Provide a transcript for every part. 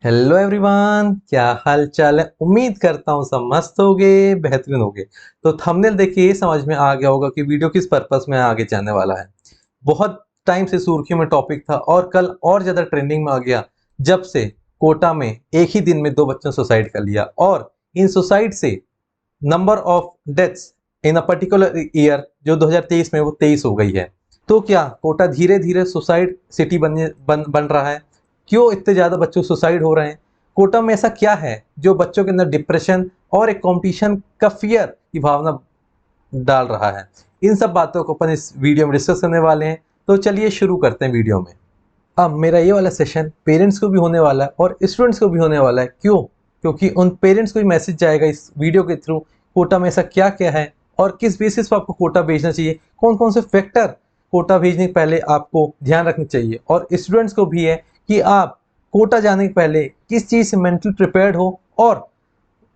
Hello everyone, क्या हाल चाल है। उम्मीद करता हूँ सब मस्त होगे, बेहतरीन होगे। तो थंबनेल देख के ये समझ में आ गया होगा कि वीडियो किस पर्पस में आगे जाने वाला है। बहुत टाइम से सुर्खियों में टॉपिक था और कल और ज़्यादा ट्रेंडिंग में आ गया जब से कोटा में एक ही दिन में 2 बच्चों ने सुसाइड कर लिया और इन सुसाइड से number of deaths in a particular year जो 2023 में वो 23 हो गई है। तो क्या कोटा धीरे धीरे सुसाइड सिटी बन रहा है? क्यों इतने ज़्यादा बच्चों सुसाइड हो रहे हैं? कोटा में ऐसा क्या है जो बच्चों के अंदर डिप्रेशन और एक कंपटीशन का फियर की भावना डाल रहा है? इन सब बातों को अपन इस वीडियो में डिस्कस करने वाले हैं। तो चलिए शुरू करते हैं वीडियो में। अब मेरा ये वाला सेशन पेरेंट्स को भी होने वाला है और स्टूडेंट्स को भी होने वाला है। क्यों? क्योंकि उन पेरेंट्स को भी मैसेज जाएगा इस वीडियो के थ्रू कोटा में ऐसा क्या क्या है और किस बेसिस पर आपको कोटा भेजना चाहिए, कौन कौन से फैक्टर कोटा भेजने के पहले आपको ध्यान रखने चाहिए। और स्टूडेंट्स को भी है कि आप कोटा जाने के पहले किस चीज़ से मेंटल प्रिपेयर्ड हो और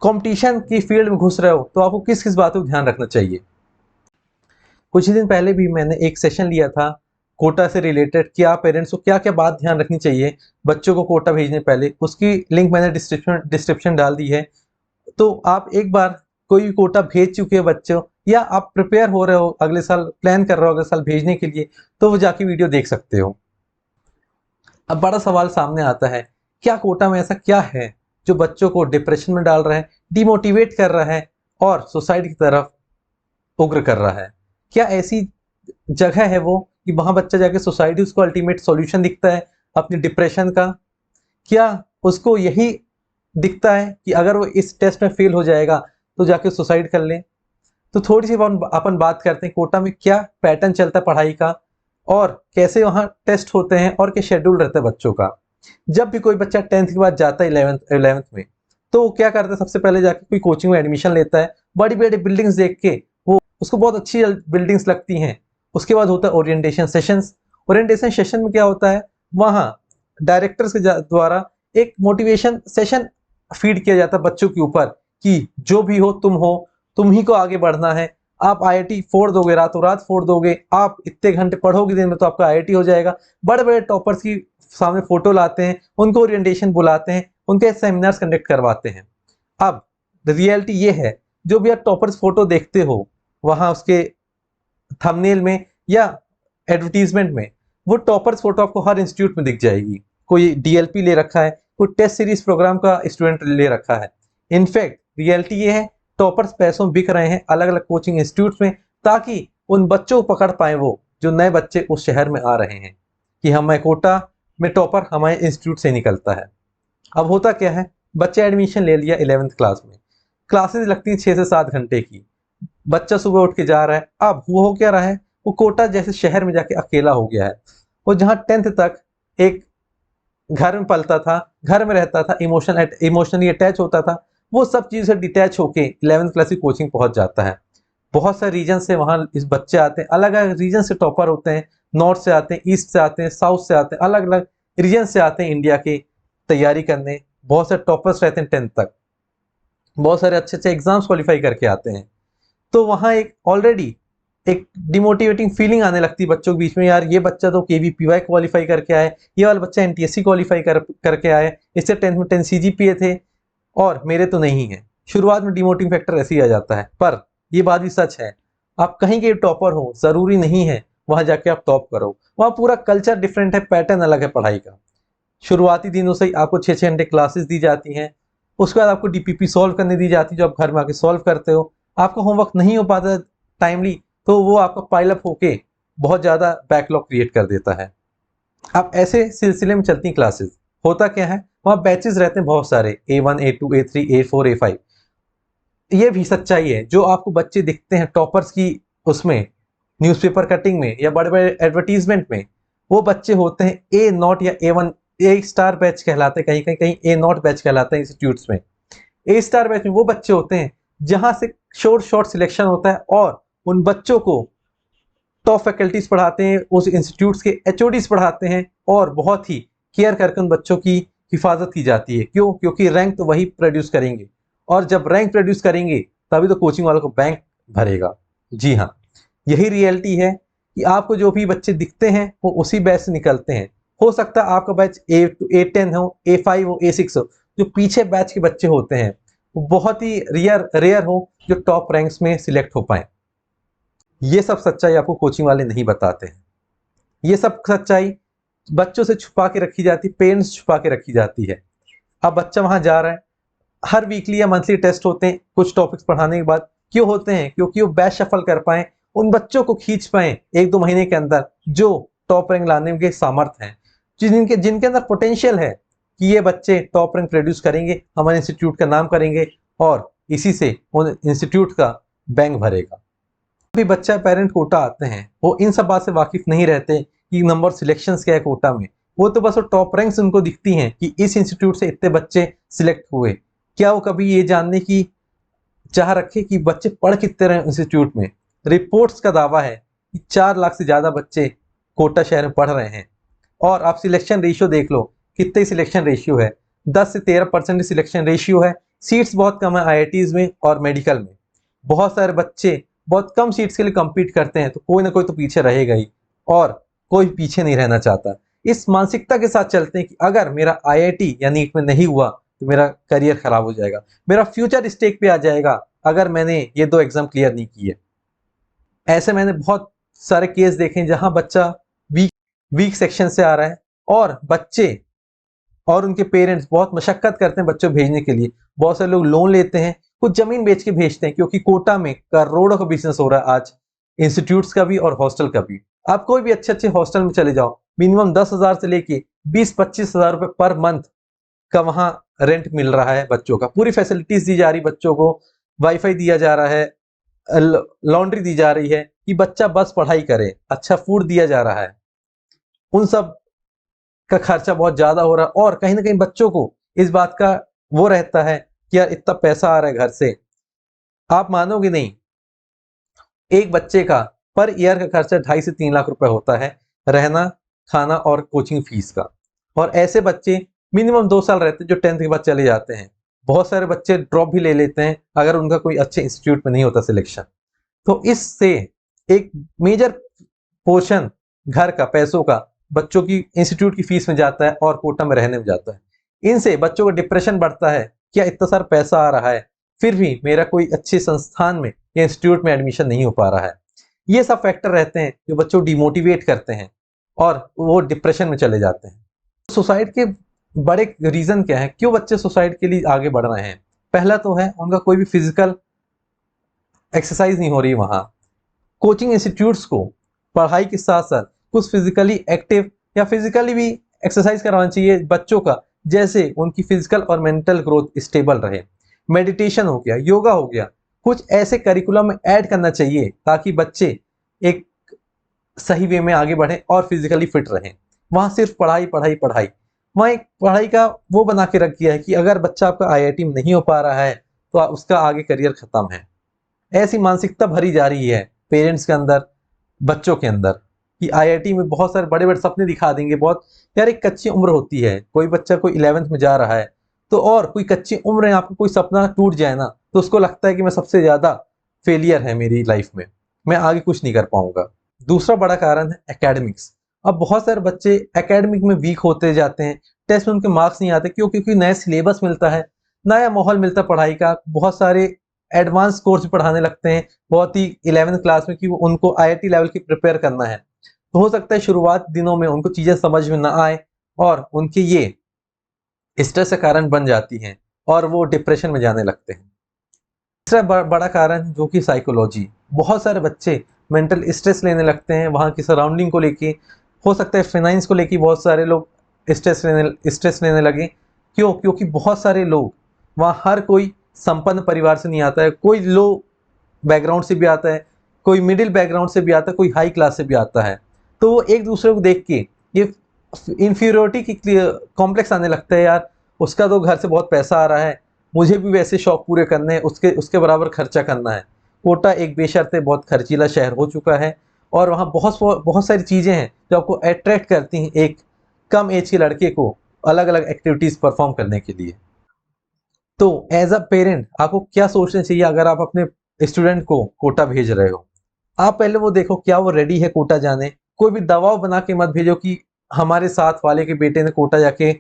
कंपटीशन की फील्ड में घुस रहे हो तो आपको किस किस बातों का ध्यान रखना चाहिए। कुछ ही दिन पहले भी मैंने एक सेशन लिया था कोटा से रिलेटेड कि आप पेरेंट्स को क्या क्या बात ध्यान रखनी चाहिए बच्चों को कोटा भेजने पहले। उसकी लिंक मैंने डिस्क्रिप्शन डाल दी है। तो आप एक बार कोई भी कोटा भेज चुके हैं बच्चों या आप प्रिपेयर हो रहे हो अगले साल प्लान कर रहे हो अगले साल भेजने के लिए, तो वो जाके वीडियो देख सकते हो। अब बड़ा सवाल सामने आता है, क्या कोटा में ऐसा क्या है जो बच्चों को डिप्रेशन में डाल रहा है, डिमोटिवेट कर रहा है और सुसाइड की तरफ उग्र कर रहा है? क्या ऐसी जगह है वो कि वहां बच्चा जाके सुसाइड उसको अल्टीमेट सॉल्यूशन दिखता है अपनी डिप्रेशन का? क्या उसको यही दिखता है कि अगर वो इस टेस्ट में फेल हो जाएगा तो जाके सुसाइड कर ले? तो थोड़ी सी अपन बात करते हैं कोटा में क्या पैटर्न चलता है पढ़ाई का और कैसे वहाँ टेस्ट होते हैं और क्या शेड्यूल रहता है बच्चों का। जब भी कोई बच्चा 10th के बाद जाता है 11th में, तो वो क्या करता है, सबसे पहले जाके कोई कोचिंग में एडमिशन लेता है। बड़ी बड़ी बिल्डिंग्स देख के वो उसको बहुत अच्छी बिल्डिंग्स लगती हैं। उसके बाद होता है ओरिएंटेशन सेशंस। ओरिएंटेशन सेशन में क्या होता है, वहाँ डायरेक्टर्स के द्वारा एक मोटिवेशन सेशन फीड किया जाता है बच्चों के ऊपर कि जो भी हो, तुम ही को आगे बढ़ना है। आप आईआईटी फोड़ दोगे, रातों रात फोड़ दोगे। आप इतने घंटे पढ़ोगे दिन में तो आपका आईआईटी हो जाएगा। बड़े बड़े टॉपर्स की सामने फोटो लाते हैं, उनको ओरिएंटेशन बुलाते हैं, उनके सेमिनार्स कंडक्ट करवाते हैं। अब रियलिटी ये है, जो भी आप टॉपर्स फोटो देखते हो वहां उसके थंबनेल में या एडवर्टीजमेंट में, वो टॉपर्स फोटो आपको हर इंस्टीट्यूट में दिख जाएगी। कोई डीएलपी ले रखा है, कोई टेस्ट सीरीज प्रोग्राम का स्टूडेंट ले रखा है। इनफैक्ट रियलिटी ये है, टॉपर्स पैसों में बिक रहे हैं अलग अलग कोचिंग इंस्टीट्यूट में ताकि उन बच्चों को पकड़ पाए वो जो नए बच्चे उस शहर में आ रहे हैं कि हमें कोटा में टॉपर हमारे इंस्टीट्यूट से निकलता है। अब होता क्या है, बच्चे एडमिशन ले लिया 11th क्लास में, क्लासेस लगती हैं 6 से 7 घंटे की। बच्चा सुबह उठ के जा रहा है, अब वो हो क्या रहा है, वो कोटा जैसे शहर में जाके अकेला हो गया है। वो जहाँ 10th तक एक घर में पलता था, घर में रहता था, इमोशनली अटैच होता था, वो सब चीज़ से डिटैच होके 11th क्लास की कोचिंग पहुंच जाता है। बहुत सारे रीजन से वहाँ इस बच्चे आते हैं, अलग अलग रीजन से टॉपर होते हैं। नॉर्थ से आते हैं, ईस्ट से आते हैं, साउथ से आते हैं, अलग अलग रीजन से आते हैं इंडिया की तैयारी करने। बहुत सारे टॉपर्स रहते हैं 10th तक, बहुत सारे अच्छे अच्छे एग्जाम्स क्वालिफाई करके आते हैं। तो वहाँ एक ऑलरेडी एक डिमोटिवेटिंग फीलिंग आने लगती है बच्चों के बीच में, यार ये बच्चा तो केवीपीवाई क्वालिफाई करके आए, ये वाला बच्चा एनटीएससी क्वालिफाई करके आए, इससे 10th में 10 सीजीपीए थे और मेरे तो नहीं है। शुरुआत में डिमोटिंग फैक्टर ऐसे ही आ जाता है। पर ये बात भी सच है, आप कहीं के टॉपर हो जरूरी नहीं है वहां जाके आप टॉप करो। वहाँ पूरा कल्चर डिफरेंट है, पैटर्न अलग है पढ़ाई का। शुरुआती दिनों से ही आपको 6 6 घंटे क्लासेस दी जाती हैं। उसके बाद आपको डीपीपी सॉल्व करने दी जाती है जो आप घर में आके सॉल्व करते हो। आपका होमवर्क नहीं हो पाता टाइमली तो वो आपका पाइलअप होके बहुत ज़्यादा बैकलॉग क्रिएट कर देता है। अब ऐसे सिलसिले में चलती क्लासेस। होता क्या है, वहाँ बैचेस रहते हैं बहुत सारे, A1 A2 A3 A4 A5। ये भी सच्चाई है, जो आपको बच्चे दिखते हैं टॉपर्स की उसमें न्यूज़पेपर कटिंग में या बड़े बड़े एडवर्टीजमेंट में, वो बच्चे होते हैं A0 या A1 ए स्टार बैच कहलाते हैं, कहीं A0 बैच कहलाते हैं इंस्टीट्यूट्स में। ए स्टार बैच में वो बच्चे होते हैं जहां से शॉर्ट सिलेक्शन होता है और उन बच्चों को टॉप फैकल्टीज पढ़ाते हैं, उस इंस्टीट्यूट्स के एचओडीज पढ़ाते हैं और बहुत ही केयर करके उन बच्चों की हिफाजत की जाती है। क्यों? क्योंकि रैंक तो वही प्रोड्यूस करेंगे और जब रैंक प्रोड्यूस करेंगे तभी तो कोचिंग वालों को बैंक भरेगा। जी हाँ, यही रियलिटी है कि आपको जो भी बच्चे दिखते हैं वो उसी बैच से निकलते हैं। हो सकता है आपका बैच A10 हो, A5 हो, A6 हो। जो पीछे बैच के बच्चे होते हैं वो बहुत ही रेयर हो जो टॉप रैंक्स में सिलेक्ट हो पाए। ये सब सच्चाई आपको कोचिंग वाले नहीं बताते हैं। ये सब सच्चाई बच्चों से छुपा के रखी जाती, पेरेंट्स छुपा के रखी जाती है। अब बच्चा वहां जा रहा है, हर वीकली या मंथली टेस्ट होते हैं कुछ टॉपिक्स पढ़ाने के बाद। क्यों होते हैं? क्योंकि वो बैच शफल कर पाए, उन बच्चों को खींच पाए 1-2 महीने के अंदर जो टॉप रैंक लाने के सामर्थ्य हैं, जिनके जिनके अंदर पोटेंशियल है कि ये बच्चे टॉप रैंक प्रोड्यूस करेंगे, हमारे इंस्टीट्यूट का नाम करेंगे और इसी से उन इंस्टीट्यूट का बैंक भरेगा। भी बच्चा पेरेंट कोटा आते हैं, वो इन सब बात से वाकिफ नहीं रहते कि नंबर सिलेक्शंस क्या है कोटा में। वो तो बस वो टॉप रैंक्स उनको दिखती हैं कि इस इंस्टीट्यूट से इतने बच्चे सिलेक्ट हुए। क्या वो कभी ये जानने की चाह रखे कि बच्चे पढ़ कितने रहे इंस्टीट्यूट में? रिपोर्ट्स का दावा है कि 4 लाख से ज्यादा बच्चे कोटा शहर में पढ़ रहे हैं। और आप सिलेक्शन रेशियो देख लो, कितने सिलेक्शन रेशियो है, 10 से 13% सिलेक्शन रेशियो है। सीट्स बहुत कम है आईआईटीज में और मेडिकल में। बहुत सारे बच्चे बहुत कम सीट्स के लिए compete करते हैं, तो कोई ना कोई तो पीछे रहेगा ही, और कोई पीछे नहीं रहना चाहता। इस मानसिकता के साथ चलते हैं कि अगर मेरा आईआईटी या नीट में नहीं हुआ तो मेरा करियर खराब हो जाएगा, मेरा फ्यूचर स्टेक पे आ जाएगा अगर मैंने ये 2 एग्जाम क्लियर नहीं किए। ऐसे मैंने बहुत सारे केस देखे हैं जहां बच्चा वीक वीक सेक्शन से आ रहा है और बच्चे और उनके पेरेंट्स बहुत मशक्कत करते हैं बच्चों भेजने के लिए। बहुत सारे लोग लोन लेते हैं, कुछ जमीन बेच के भेजते हैं, क्योंकि कोटा में करोड़ों का बिजनेस हो रहा है आज, इंस्टीट्यूट्स का भी और हॉस्टल का भी। आप कोई भी अच्छे अच्छे हॉस्टल में चले जाओ, मिनिमम 10,000 से लेके 20-25,000 रुपए पर मंथ का वहां रेंट मिल रहा है बच्चों का। पूरी फैसिलिटीज दी जा रही बच्चों को, वाईफाई दिया जा रहा है, लॉन्ड्री दी जा रही है कि बच्चा बस पढ़ाई करे, अच्छा फूड दिया जा रहा है। उन सब का खर्चा बहुत ज्यादा हो रहा है और कहीं ना कहीं बच्चों को इस बात का वो रहता है कि यार इतना पैसा आ रहा है घर से। आप मानोगे नहीं, एक बच्चे का पर ईयर का खर्चा 2.5 से 3 लाख रुपए होता है, रहना, खाना और कोचिंग फीस का। और ऐसे बच्चे मिनिमम 2 साल रहते हैं जो 10th के बाद चले जाते हैं। बहुत सारे बच्चे ड्रॉप भी ले लेते हैं अगर उनका कोई अच्छे इंस्टीट्यूट में नहीं होता सिलेक्शन। तो इससे एक मेजर पोर्शन घर का पैसों का बच्चों की इंस्टीट्यूट की फीस में जाता है और कोटा में रहने में जाता है। इनसे बच्चों को डिप्रेशन बढ़ता है, क्या इतना सारा पैसा आ रहा है फिर भी मेरा कोई अच्छे संस्थान में या इंस्टीट्यूट में एडमिशन नहीं हो पा रहा है। ये सब फैक्टर रहते हैं जो बच्चों को डिमोटिवेट करते हैं और वो डिप्रेशन में चले जाते हैं। सुसाइड के बड़े रीजन क्या है, क्यों बच्चे सुसाइड के लिए आगे बढ़ रहे हैं? पहला तो है उनका कोई भी फिजिकल एक्सरसाइज नहीं हो रही वहां। कोचिंग इंस्टीट्यूट्स को पढ़ाई के साथ साथ कुछ फिजिकली एक्टिव या फिजिकली भी एक्सरसाइज करवाना चाहिए बच्चों का, जैसे उनकी फिजिकल और मेंटल ग्रोथ स्टेबल रहे। मेडिटेशन हो गया, योगा हो गया, कुछ ऐसे करिकुलम में ऐड करना चाहिए ताकि बच्चे एक सही वे में आगे बढ़े और फिजिकली फिट रहें। वहां सिर्फ पढ़ाई पढ़ाई पढ़ाई, वहां एक पढ़ाई का वो बना के रख दिया है कि अगर बच्चा आपका आईआईटी में नहीं हो पा रहा है तो उसका आगे करियर खत्म है। ऐसी मानसिकता भरी जा रही है पेरेंट्स के अंदर, बच्चों के अंदर, कि आईआईटी में बहुत सारे बड़े बड़े सपने दिखा देंगे। बहुत यार एक कच्ची उम्र होती है, कोई बच्चा कोई 11th में जा रहा है तो, और कोई कच्ची उम्र है, आपको कोई सपना टूट जाए ना तो उसको लगता है कि मैं सबसे ज्यादा फेलियर है मेरी लाइफ में, मैं आगे कुछ नहीं कर पाऊंगा। दूसरा बड़ा कारण है एकेडमिक्स। अब बहुत सारे बच्चे एकेडमिक में वीक होते जाते हैं, टेस्ट में उनके मार्क्स नहीं आते, क्यों? क्योंकि नया सिलेबस मिलता है, नया माहौल मिलता है पढ़ाई का, बहुत सारे एडवांस कोर्स भी पढ़ाने लगते हैं बहुत ही 11th क्लास में कि वो उनको आईआईटी लेवल की प्रिपेयर करना है। तो हो सकता है शुरुआत दिनों में उनको चीजें समझ में ना आए और उनके ये स्ट्रेस का कारण बन जाती हैं और वो डिप्रेशन में जाने लगते हैं। तीसरा बड़ा कारण जो कि साइकोलॉजी। बहुत सारे बच्चे मेंटल स्ट्रेस लेने लगते हैं वहाँ की सराउंडिंग को लेके, हो सकता है फाइनेंस को लेके बहुत सारे लोग स्ट्रेस लेने लगे। क्यों? क्योंकि बहुत सारे लोग वहाँ, हर कोई संपन्न परिवार से नहीं आता है, कोई लो बैकग्राउंड से भी आता है, कोई मिडिल बैकग्राउंड से भी आता है, कोई हाई क्लास से भी आता है। तो वो एक दूसरे को देख के ये इंफीरियोरिटी की कॉम्प्लेक्स आने लगता है, यार उसका तो घर से बहुत पैसा आ रहा है, मुझे भी वैसे शौक पूरे करने हैं, उसके उसके बराबर खर्चा करना है। कोटा एक बेशर्ते बहुत खर्चीला शहर हो चुका है और वहाँ बहुत बहुत सारी चीज़ें हैं जो आपको अट्रैक्ट करती हैं एक कम एज के लड़के को अलग अलग एक्टिविटीज़ परफॉर्म करने के लिए। तो एज अ पेरेंट आपको क्या सोचना चाहिए अगर आप अपने स्टूडेंट को कोटा भेज रहे हो? आप पहले वो देखो क्या वो रेडी है कोटा जाने। कोई भी दबाव बना के मत भेजो कि हमारे साथ वाले के बेटे ने कोटा जाके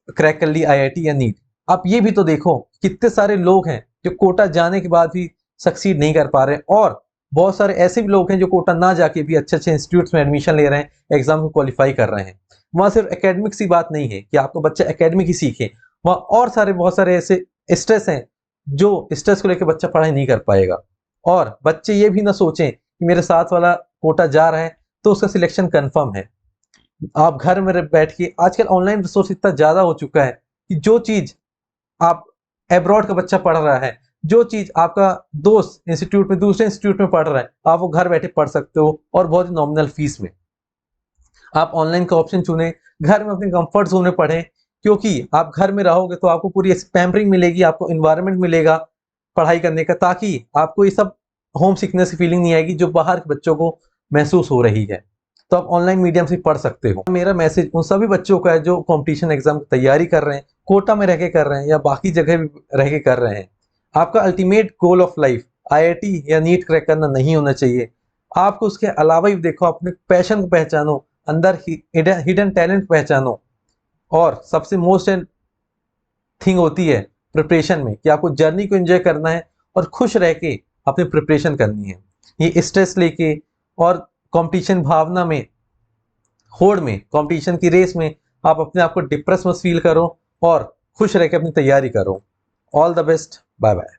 क्रैक कर ली आईआईटी या नीट। आप ये भी तो देखो कितने सारे लोग हैं जो कोटा जाने के बाद भी सक्सीड नहीं कर पा रहे, और बहुत सारे ऐसे भी लोग हैं जो कोटा ना जाके भी अच्छे अच्छे इंस्टीट्यूट्स में एडमिशन ले रहे हैं, एग्जाम को क्वालिफाई कर रहे हैं। वहां सिर्फ एकेडमिक सी बात नहीं है कि आपको बच्चा एकेडमिक ही सीखे, वहाँ और सारे बहुत सारे ऐसे स्ट्रेस हैं जो स्ट्रेस को लेकर बच्चा पढ़ाई नहीं कर पाएगा। और बच्चे ये भी ना सोचें कि मेरे साथ वाला कोटा जा रहा है तो उसका सिलेक्शन कंफर्म है। आप घर में बैठ के, आजकल ऑनलाइन रिसोर्स इतना ज्यादा हो चुका है कि जो चीज आप एब्रॉड का बच्चा पढ़ रहा है, जो चीज आपका दोस्त इंस्टीट्यूट में दूसरे इंस्टीट्यूट में पढ़ रहा है, आप वो घर बैठे पढ़ सकते हो और बहुत ही नॉमिनल फीस में। आप ऑनलाइन का ऑप्शन चुने, घर में अपने कंफर्ट जोन में पढ़ें, क्योंकि आप घर में रहोगे तो आपको पूरी पैम्परिंग मिलेगी, आपको इन्वायरमेंट मिलेगा पढ़ाई करने का, ताकि आपको ये सब होम सिकनेस की फीलिंग नहीं आएगी जो बाहर के बच्चों को महसूस हो रही है। तो आप ऑनलाइन मीडियम से पढ़ सकते हो। मेरा मैसेज उन सभी बच्चों का है जो कंपटीशन एग्जाम की तैयारी कर रहे हैं, कोटा में रह के कर रहे हैं या बाकी जगह भी रह के कर रहे हैं। आपका ultimate goal of life IIT या नीट क्रैक करना नहीं होना चाहिए। आपको उसके अलावा भी देखो, अपने पैशन को पहचानो, अंदर हिडन टैलेंट पहचानो, और सबसे मोस्ट थिंग होती है प्रिपरेशन में कि आपको जर्नी को एंजॉय करना है और खुश रह के अपनी प्रिपरेशन करनी है। ये स्ट्रेस लेके और कंपटीशन भावना में, होड़ में, कंपटीशन की रेस में आप अपने आप को डिप्रेस मत फील करो और खुश रह के अपनी तैयारी करो। All the best, bye bye.